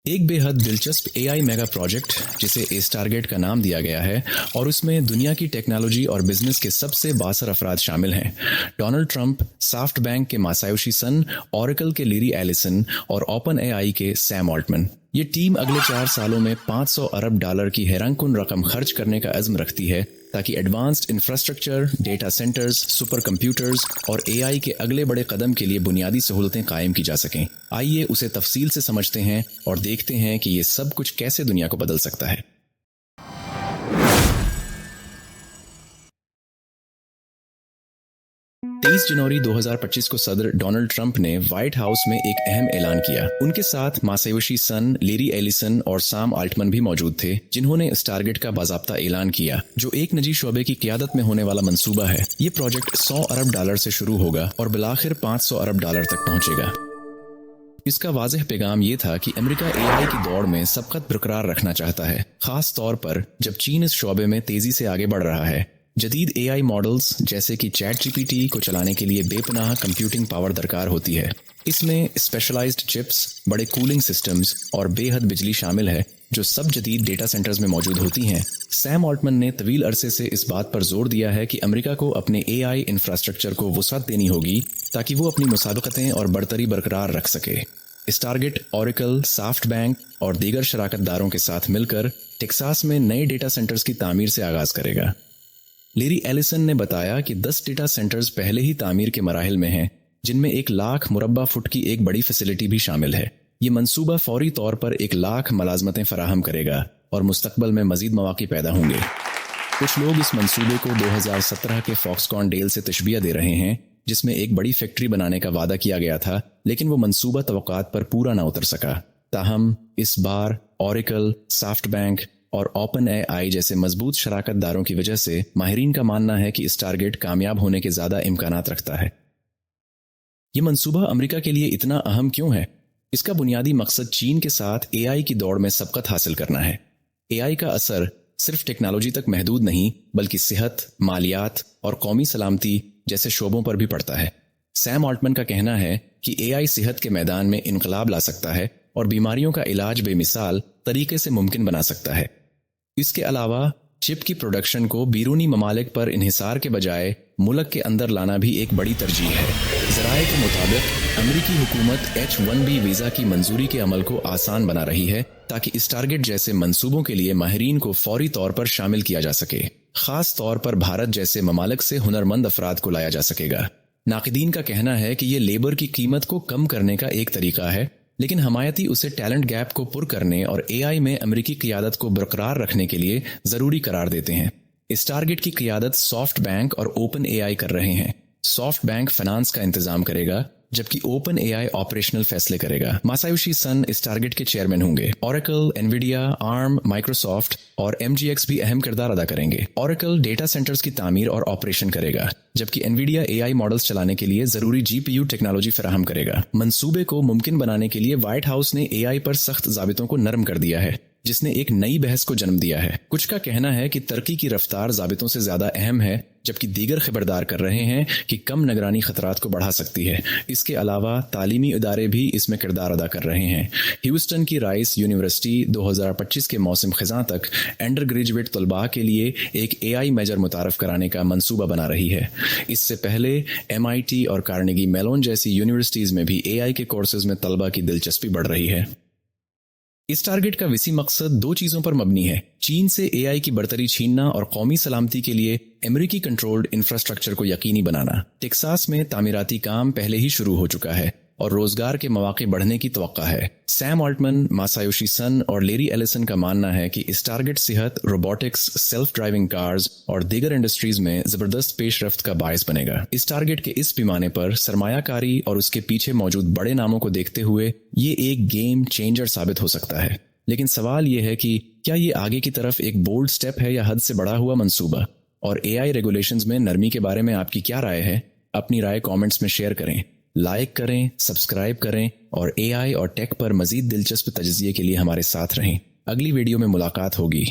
एक बेहद दिलचस्प एआई मेगा प्रोजेक्ट जिसे ए स्टारगेट का नाम दिया गया है और उसमें दुनिया की टेक्नोलॉजी और बिजनेस के सबसे बासर अफराद शामिल हैं। डोनाल्ड ट्रंप, सॉफ्ट बैंक के मासायोशी सन, ओरेकल के लेरी एलिसन और ओपन एआई के सैम ऑल्टमैन। ये टीम अगले 4 सालों में $500 अरब की हैरानकुन रकम खर्च करने का अज़्म रखती है ताकि advanced infrastructure, data centres, super computers और एआई के अगले बड़े कदम के लिए बुनियादी सहूलतें कायम की जा सकें। आइए उसे तफसील से समझते हैं और देखते हैं कि ये सब कुछ कैसे दुनिया को बदल सकता है। 23 जनवरी 2025 को सदर डोनाल्ड ट्रंप ने व्हाइट हाउस में एक अहम ऐलान किया। उनके साथ मासायोशी सन, लेरी एलिसन और सैम ऑल्टमैन भी मौजूद थे, जिन्होंने स्टारगेट का बाज़ाब्ता ऐलान किया, जो एक निजी शोबे की क़ियादत में होने वाला मंसूबा है। ये प्रोजेक्ट $100 अरब से शुरू होगा और बिलाखिर $500 अरब तक पहुंचेगा। इसका वाज़ेह पैगाम ये था कि अमेरिका एआई की दौड़ में सबकत बरकरार रखना चाहता है, खास तौर पर जब चीन इस शोबे में तेजी से आगे बढ़ रहा है। जदीद एआई मॉडल्स जैसे कि ChatGPT को चलाने के लिए बेपनाह कंप्यूटिंग पावर दरकार होती है। इसमें स्पेशलाइज्ड चिप्स, बड़े कूलिंग सिस्टम्स और बेहद बिजली शामिल है, जो सब जदीद डेटा सेंटर्स में मौजूद होती हैं। सैम ऑल्टमैन ने तवील अरसे से इस बात पर जोर दिया है कि अमेरिका को अपने एआई इंफ्रास्ट्रक्चर को वुसअत देनी होगी ताकि वो अपनी मुसाबकतें और बढ़तरी बरकरार रख सके। स्टारगेट, ओरेकल, सॉफ्ट बैंक और दीगर शराकतदारों के साथ मिलकर टेक्सास में नए डेटा सेंटर्स की तामीर से आगाज करेगा। लेरी एलिसन ने बताया कि 10 डेटा सेंटर्स पहले ही तामीर के मराहिल में हैं, जिनमें 1 लाख मुरब्बा फुट की एक बड़ी फैसिलिटी भी शामिल है। ये मंसूबा फौरी तौर पर 1 लाख मुलाजमतें फराहम करेगा और मुस्तकबल में मजीद मौके पैदा होंगे। कुछ लोग इस मंसूबे को 2017 के फॉक्सकॉन डील से तशबीह दे रहे हैं, जिसमें एक बड़ी फैक्ट्री बनाने का वादा किया गया था, लेकिन वो मंसूबा तवक्कात पर पूरा ना उतर सका। ताहम इस बार ओरेकल, सॉफ्ट बैंक और ओपन एआई जैसे मजबूत शराकतदारों की वजह से माहिरीन का मानना है कि स्टारगेट कामयाब होने के ज्यादा इम्कानात रखता है। ये मंसूबा अमेरिका के लिए इतना अहम क्यों है? इसका बुनियादी मकसद चीन के साथ एआई की दौड़ में सबकत हासिल करना है। एआई का असर सिर्फ टेक्नोलॉजी तक महदूद नहीं, बल्कि सेहत, मालियात और कौमी सलामती जैसे शोबों पर भी पड़ता है। सैम ऑल्टमैन का कहना है कि एआई सेहत के मैदान में इनकलाब ला सकता है और बीमारियों का इलाज बेमिसाल तरीके से मुमकिन बना सकता है। इसके अलावा चिप की प्रोडक्शन को बैरूनी ममालिक पर इन्हिसार के बजाय मुल्क के अंदर लाना भी एक बड़ी तरजीह है। ज़राए के मुताबिक अमेरिकी हुकूमत H-1B वीज़ा की मंजूरी के अमल को आसान बना रही है ताकि स्टारगेट जैसे मंसूबों के लिए माहिरीन को फौरी तौर पर शामिल किया जा सके। खास तौर पर भारत जैसे ममालिक से हुनरमंद अफराद को लाया जा सकेगा। नाक़िदीन का कहना है कि ये लेबर की कीमत को कम करने का एक तरीका है, लेकिन हमायती उसे टैलेंट गैप को पुर करने और एआई में अमेरिकी क़ियादत को बरकरार रखने के लिए ज़रूरी करार देते हैं। स्टारगेट की क़ियादत सॉफ्ट बैंक और ओपन एआई कर रहे हैं। सॉफ्ट बैंक फाइनेंस का इंतजाम करेगा, जबकि ओपन एआई ऑपरेशनल फैसले करेगा। मासायोशी सन स्टारगेट के चेयरमैन होंगे। ओरेकल, एनवीडिया, आर्म, माइक्रोसॉफ्ट और MGX भी अहम किरदार अदा करेंगे। ओरेकल डेटा सेंटर्स की तामीर और ऑपरेशन करेगा, जबकि एनवीडिया एआई मॉडल्स चलाने के लिए जरूरी GPU टेक्नोलॉजी फराहम करेगा। मंसूबे को मुमकिन बनाने के लिए व्हाइट हाउस ने एआई पर सख्त ज़ाबितों को नरम कर दिया है, जिसने एक नई बहस को जन्म दिया है। कुछ का कहना है कि तरक्की की रफ्तार ज़ाबितों से ज्यादा अहम है, जबकि दीगर खबरदार कर रहे हैं कि कम निगरानी खतरात को बढ़ा सकती है। इसके अलावा तालीमी इदारे भी इसमें किरदार अदा कर रहे हैं। ह्यूस्टन की राइस यूनिवर्सिटी 2025 के मौसम खिज़ां तक अंडर ग्रेजुएट तलबा के लिए एक एआई मेजर मुतारफ कराने का मंसूबा बना रही है। इससे पहले MIT और कार्नेगी मेलोन जैसी यूनिवर्सिटीज़ में भी एआई के कोर्सेज में तलबा की दिलचस्पी बढ़ रही है। इस टारगेट का विसी मकसद 2 चीजों पर मबनी है: चीन से एआई की बढ़तरी छीनना और कौमी सलामती के लिए अमेरिकी कंट्रोल्ड इंफ्रास्ट्रक्चर को यकीनी बनाना। टेक्सास में तामीराती काम पहले ही शुरू हो चुका है और रोजगार के मौके बढ़ने की तवक्का है। सैम ऑल्टमैन, मासायोशी सन और लेरी एलिसन का मानना है कि इस टारगेट सेहत, रोबोटिक्स, सेल्फ ड्राइविंग कार्स और दीगर इंडस्ट्रीज में जबरदस्त पेशरफ्त का बायस बनेगा। इस टारगेट के इस पैमाने पर सरमायाकारी और उसके पीछे मौजूद बड़े नामों को देखते हुए ये एक गेम चेंजर साबित हो सकता है। लेकिन सवाल ये है कि क्या ये आगे की तरफ एक बोल्ड स्टेप है या हद से बढ़ा हुआ मंसूबा? और एआई रेगुलेशंस में नरमी के बारे में आपकी क्या राय है? अपनी राय कमेंट्स में शेयर करें, लाइक करें, सब्सक्राइब करें और एआई और टेक पर मजीद दिलचस्प तजज़िये के लिए हमारे साथ रहें। अगली वीडियो में मुलाकात होगी।